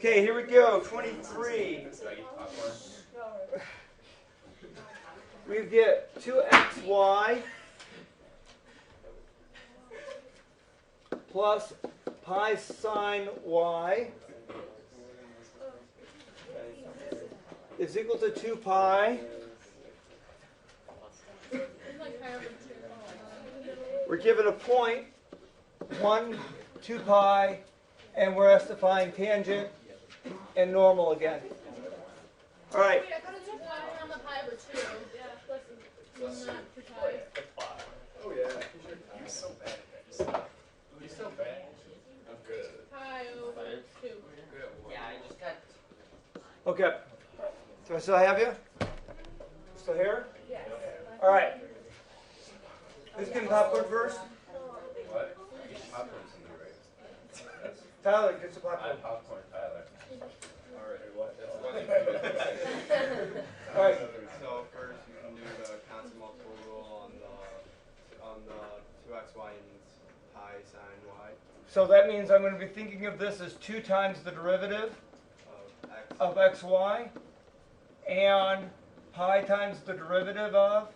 Okay, here we go. 23. We get 2xy plus pi sine y is equal to 2 pi. We're given a point, 1, 2 pi, and we're asked to find tangent and normal again. All right. Wait, I thought it was a pi on the pi over 2. Yeah. Not for pi. Oh yeah. You're so bad. You're so bad. I'm good. Pi over 2. Yeah, I just got. Okay. Do I still have you? Still here? Yes. All right. Who's getting popcorn first? What? Popcorn's in there, right? Tyler gets the popcorn. Popcorn, Tyler. Alright, what? All right. So first you can do the constant multiple rule on the 2xy and pi sine y So that means I'm going to be thinking of this as 2 times the derivative of x of xy and pi times the derivative of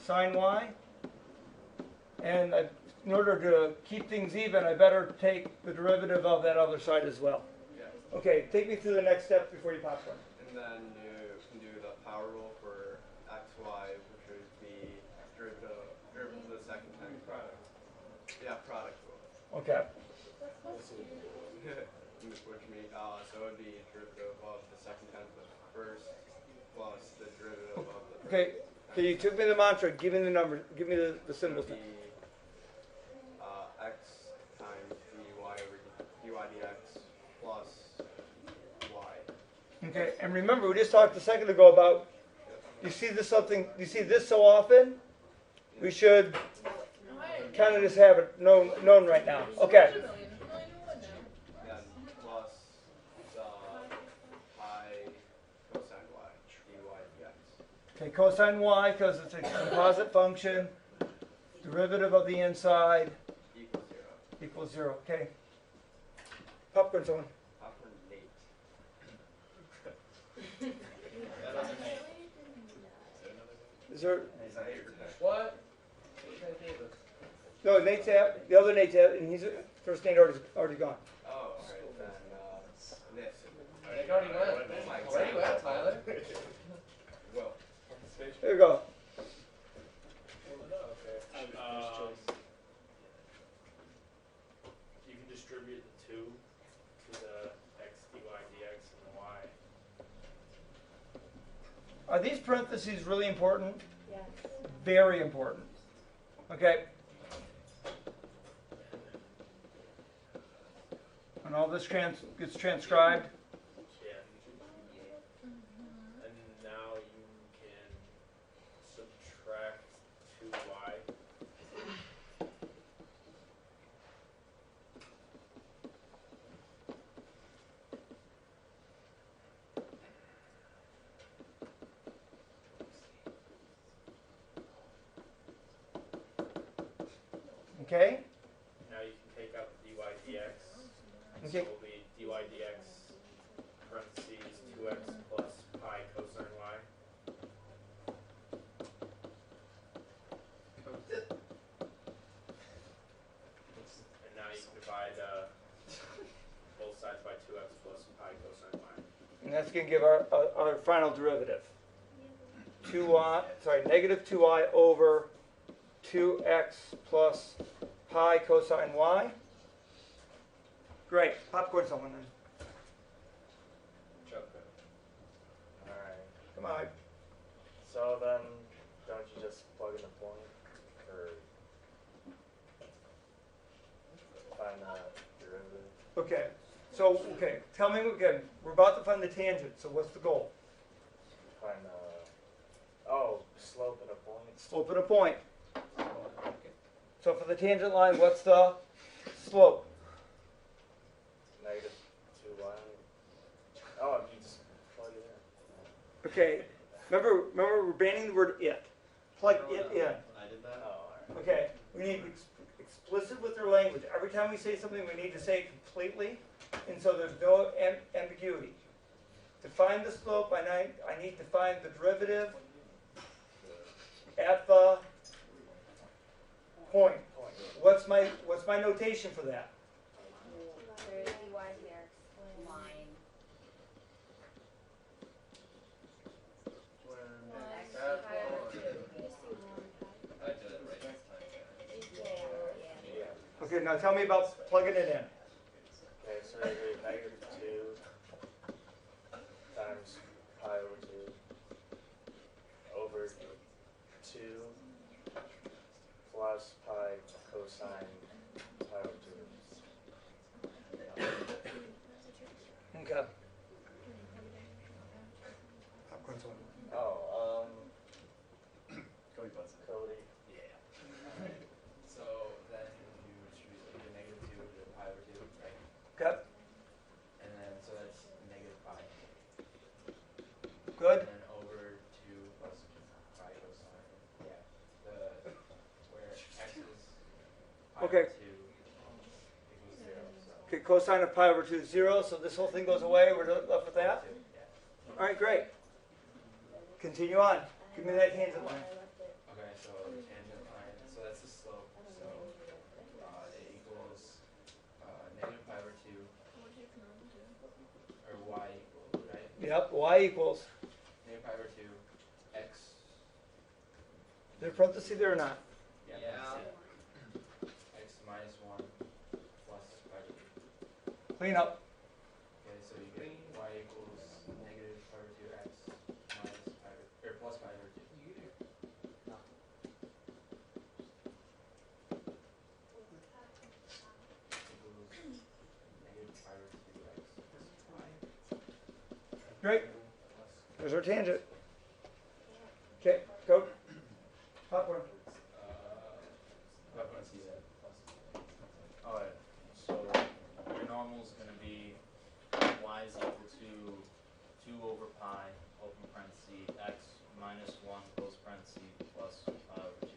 sine y. sine y. And in order to keep things even, I better take the derivative of that other side as well. Yeah. Okay, take me through the next step before you popcorn. And then you can do the power rule for xy, which would be derivative to the second time. Product. Yeah, product rule. Okay. Which means so it would be derivative of the second tenth of the first plus the derivative of the third. Okay. So you took me the mantra. Give me the number. Give me the symbols. It would be x times dy over dy dx plus y. Okay. And remember, we just talked a second ago about. You see this so often? We should kind of just have it known right now. Okay. Then plus the pi cosine y dy dx. Okay, cosine y, because it's a composite function. Derivative of the inside Equals 0. equals 0. Okay. Popcorn, someone. Popcorn Nate. Is there? What? No, Nate's out. The other Nate's out, and he's first Nate already gone. Oh, alright, then this. They already went. Where are you at, Tyler? Well, There you go. You can distribute the 2 to the x dy dx and the y. Are these parentheses really important? Yes. Very important. Okay. And all this gets transcribed. Yeah. And now you can subtract 2y. Okay. Now you can take out the dy dx. So Okay. it will be dy dx parentheses 2x plus pi cosine y. And now you can divide both sides by 2x plus pi cosine y. And that's going to give our final derivative. 2y, sorry, negative 2y over 2x plus pi cosine y. Great. Popcorn someone then. Chocolate. Alright. Come on. So then, don't you just plug in the point or find the derivative? Okay. So, okay. Tell me again. We're about to find the tangent. So what's the goal? Find slope at a point. Slope at a point. So for the tangent line, what's the slope? Negative 2y. Oh, you just plug it in. Okay. Remember we're banning the word it. Plug it in. I did that? Oh, alright. Okay. We need to be explicit with our language. Every time we say something, we need to say it completely. And so there's no ambiguity. To find the slope, I need to find the derivative at the point. What's my notation for that? There's dy here. Line. X pi over 2. I did it right this time. Yeah. Okay, now tell me about plugging it in. Okay, so I do negative 2 times pi over 2 over 2 plus pi cosine pi over 2. Okay. Oh, Cody Butts. Cody. Yeah. So then you choose like the negative 2 to pi over 2, right? Okay. And then so that's negative pi. Good. And then over 2 plus pi cosine. Yeah. Where x is pi Okay. over 2 equals 0. So Okay, cosine of pi over 2 is 0, so this whole thing goes away. We're left with that. 2. Yeah. All right, great. Continue on. Give me that tangent line. Okay, so tangent line. So that's the slope. So it equals negative pi over 2 or y equals, right? Yep, y equals. Negative pi over 2 x. Is there a parenthesis there or not? Yeah. X minus 1 plus pi over 2. Clean up. Okay, so you get y equals negative pi over 2x minus pi over, or plus pi over 2. Equals negative pi over 2x Great. plus. There's our tangent. Okay, go. Popcorn. I want to see that. Alright, so your normal is going to be y is equal to 2 over pi, open parenthesis, x minus 1 close parenthesis plus pi over 2.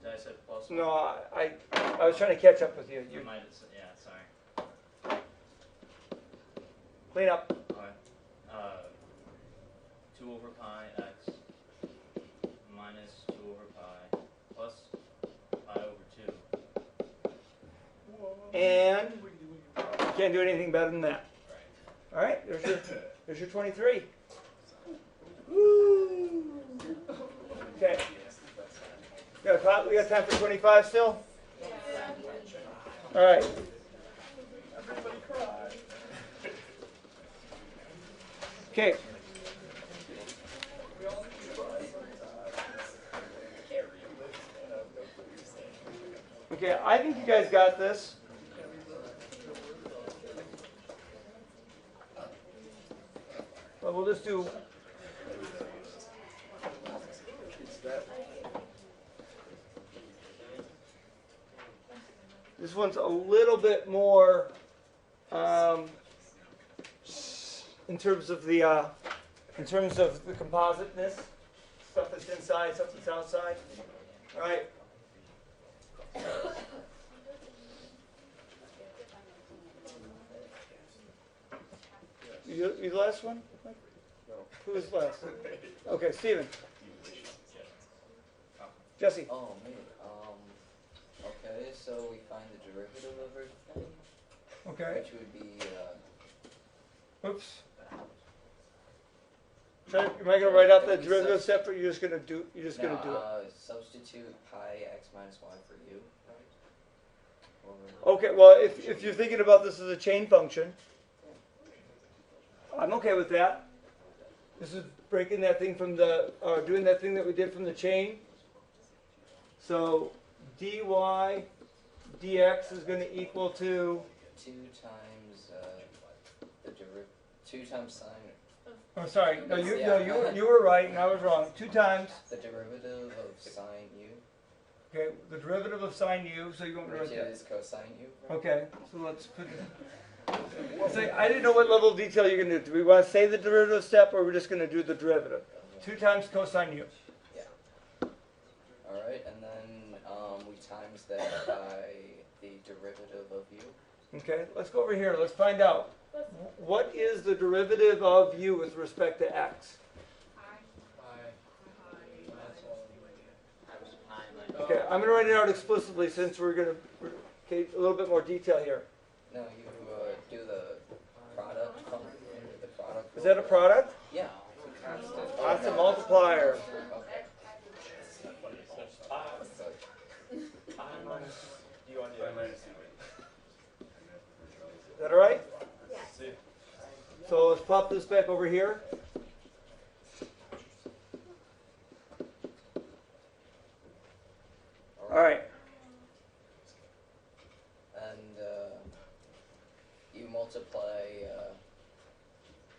Did I say plus? No, I was trying to catch up with you. You You might have said, yeah, sorry. clean up. Alright. 2 over pi x minus 2 over pi plus pi over 2. And you can't do anything better than that. All right, there's your 23. Woo! Okay. We got time for 25 still? All right. Everybody cried. Okay. We all need to cry sometimes. Can't relive it. I know what you're saying. Okay, I think you guys got this. But we'll just do. This one's a little bit more in terms of the compositeness, stuff that's inside, stuff that's outside. All right. You the last one? No. Who was last? Okay, Steven. Jesse. Oh, me. Okay, so we find the derivative of everything, Okay. which would be, Oops. So am I going to write out the derivative step, or you're just going to do? You're just going to do it. Substitute pi x minus y for u, right? Or, Okay. Well, if you're thinking about this as a chain function, I'm okay with that. This is breaking that thing from the, doing that thing that we did from the chain. So dy dx is going to equal to. 2 times the derivative, 2 times sine, Oh, sorry. No, you were right, and I was wrong. 2 times. the derivative of sine u, Okay, the derivative of sine u. So you want me to which write that? is cosine u, right? Okay, so let's put it. Say, I didn't know what level of detail you're going to do. Do we want to say the derivative step, or we're just going to do the derivative? 2 times cosine u. Alright, and then we times that by the Okay, let's go over here. Let's find out. What is the derivative of u with respect to x? Okay, I'm going to write it out explicitly since we're going to, okay, a little bit more detail here. No, you do the product. The product. Is that a product? Yeah. Constant multiplier. Okay. Is that all right? Yes. So let's pop this back over here. All right. And you multiply.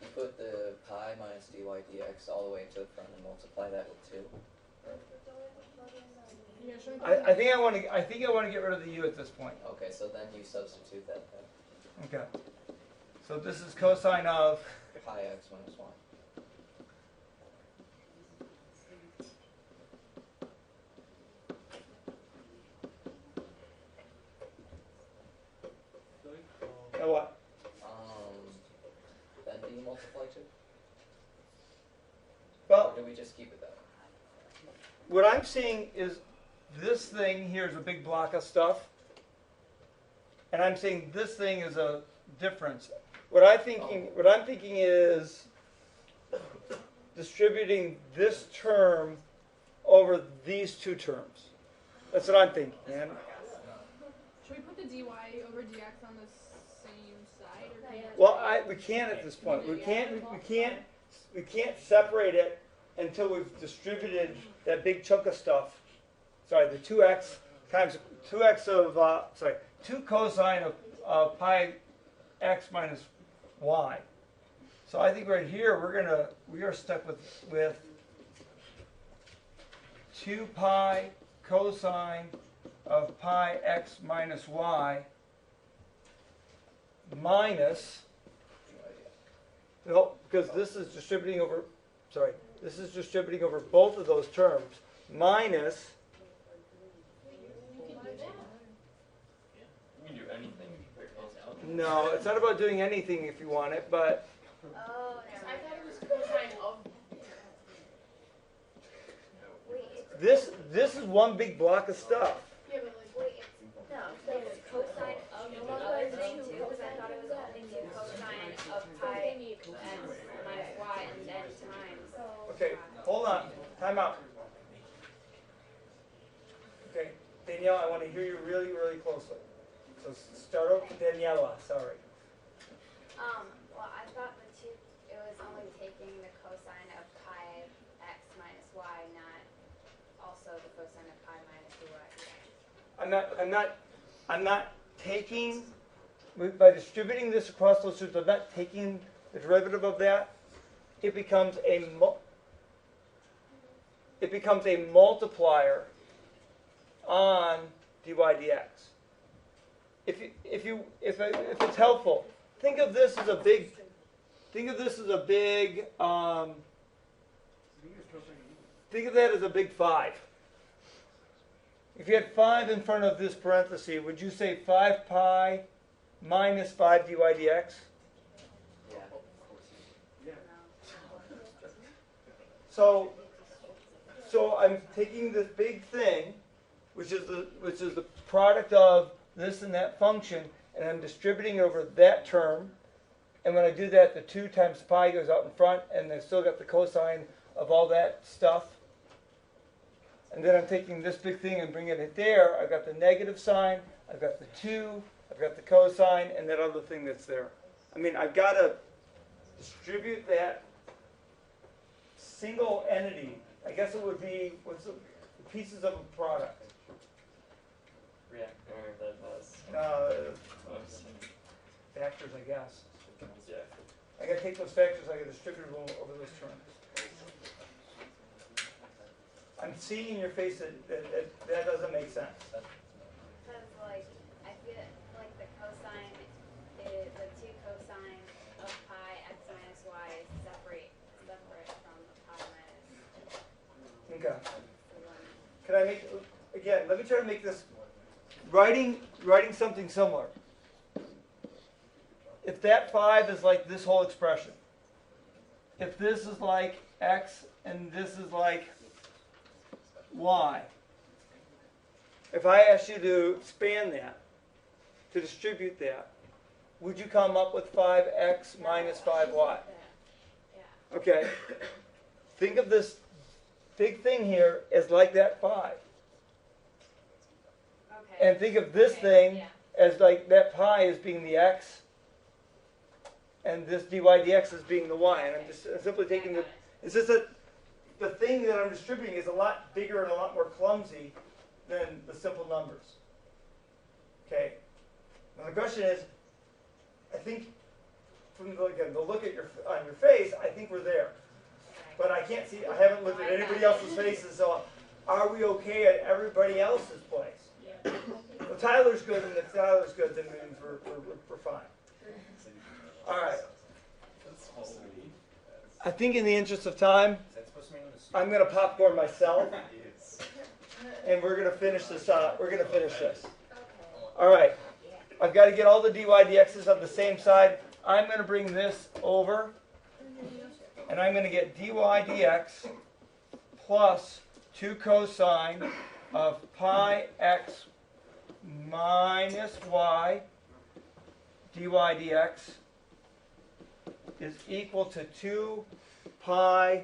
You put the pi minus dy dx all the way to the front and multiply that with 2. I think I want to get rid of the u at this point. Okay, so then you substitute that then. Okay. So this is cosine of Pi x minus 1. now what? Then do you multiply 2? Well, Or do we just keep it that way? what I'm seeing is this thing here is a big block of stuff, and I'm saying this thing is a difference. What I'm thinking is distributing this term over these two terms. That's what I'm thinking. And Should we put the dy over dx on the same side? Or can well, we can't at this point. We can't separate it until we've distributed that big chunk of stuff. Sorry, the 2x times 2x of 2 cosine of pi x minus y. So I think right here we are stuck with 2 pi cosine of pi x minus y minus, no, because this is distributing over, this is distributing over both of those terms, minus, You can do anything. no, it's not about doing anything if you want it, but Oh, I thought it was cosine of. this is one big block of stuff. Yeah, but like, no, it's cosine of the other thing too, because I thought it was only 2 cosine of pi x minus y and then times. Okay, hold on, time out. Okay, Danielle, I want to hear you really, really closely. So start over, Daniela, sorry. Well, I thought it was only taking the cosine of pi x minus y, not also the cosine of pi minus dy. I'm not taking, by distributing this across those terms, I'm not taking the derivative of that. It becomes a multiplier on dy dx. If it's helpful, think of this as a big, think of that as a big 5. If you had 5 in front of this parenthesis, would you say 5 pi minus 5 dy dx? Yeah. So I'm taking this big thing, which is the product of this and that function, and I'm distributing over that term. And when I do that, the 2 times pi goes out in front, and I've still got the cosine of all that stuff. And then I'm taking this big thing and bringing it there. I've got the negative sign, I've got the 2, I've got the cosine, and that other thing that's there. I mean, I've got to distribute that single entity. I guess it would be, what's the pieces of a product? Reactor that has. Factors, I guess. Yeah. I got to take those factors, I got to distribute them over those terms. I'm seeing in your face that doesn't make sense. Because, like, I feel like the cosine is, the 2 cosine of pi x minus y is separate from the pi minus Okay. the 1. Can I make, again, let me try to make this, writing something similar. if that 5 is like this whole expression, if this is like x and this is like y, if I asked you to expand that, to distribute that, would you come up with 5x minus 5y? Yeah. Okay. Think of this big thing here as like that 5. Okay. And think of this Okay, thing yeah. as like that pi as being the x, and this dy dx as being the y. And I'm just simply taking the, it's just that the thing that I'm distributing is a lot bigger and a lot more clumsy than the simple numbers. Okay? Now the question is, I think from the, again, the look at on your face, I think we're there. But I can't see, I haven't looked at anybody else's faces, so are we okay at everybody else's place? Well, Tyler's good, and if Tyler's good, then we're fine. All right. I think in the interest of time, I'm going to popcorn myself, and we're going to finish this up. We're going to finish this. All right. I've got to get all the dy dx's on the same side. I'm going to bring this over, and I'm going to get dy dx plus 2 cosine of pi x minus y dy dx is equal to 2 pi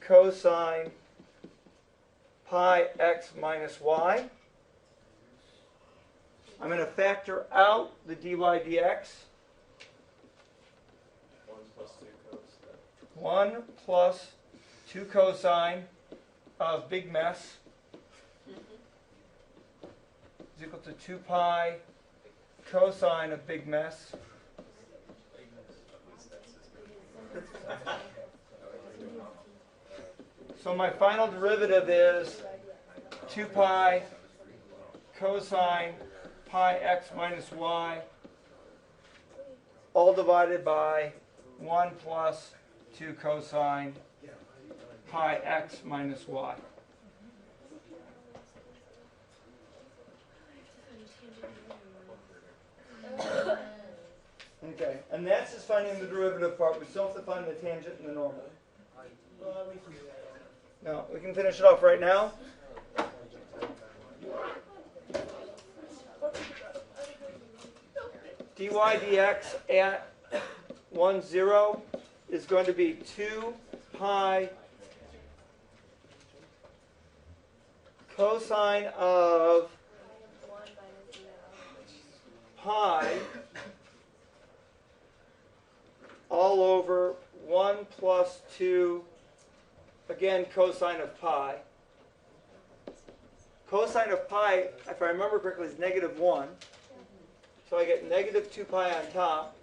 cosine pi x minus y. I'm going to factor out the dy dx. 1 plus 2 cosine of big mess is equal to 2 pi cosine of big mess. So my final derivative is 2 pi cosine pi x minus y, all divided by 1 plus 2 cosine pi x minus y. Okay, and that's just finding the derivative part. We still have to find the tangent and the normal. No, we can finish it off right now. Dy dx at 1, 0 is going to be 2 pi cosine of pi all over 1 plus 2, again, cosine of pi. Cosine of pi, if I remember correctly, is negative 1. So I get negative 2 pi on top.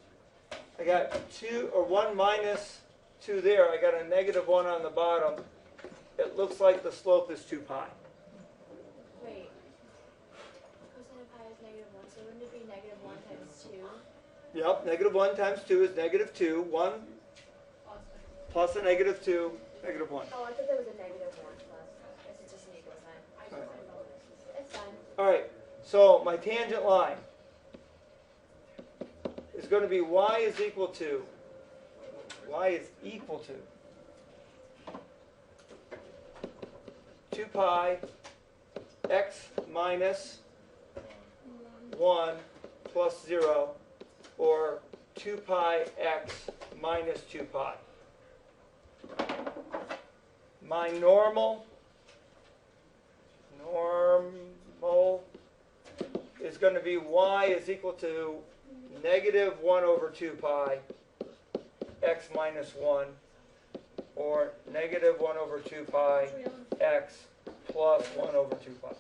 I got 1 minus 2 there. I got a negative 1 on the bottom. It looks like the slope is 2 pi. Wait. Cosine of pi is negative 1, so wouldn't it be negative 1 times 2? Yep, negative 1 times 2 is negative 2. 1 plus a negative 2, negative 1. Oh, I thought that was a negative 1 plus. This is just an equal sign. Right. It's fine. All right, so my tangent line is going to be y is equal to 2 pi x minus 1 plus 0, or 2 pi x minus 2 pi. My normal is going to be y is equal to negative 1 over 2 pi x minus 1, or negative 1 over 2 pi x plus 1 over 2 pi.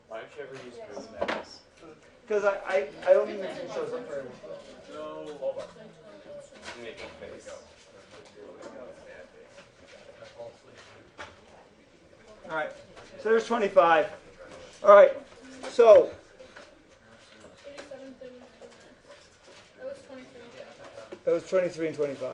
Why don't you ever use proof maps? Because I don't even think it shows up very well. No. Hold on. Make a face. All right, so there's 25. All right, so 87, 30. That was 23. that was 23 and 25.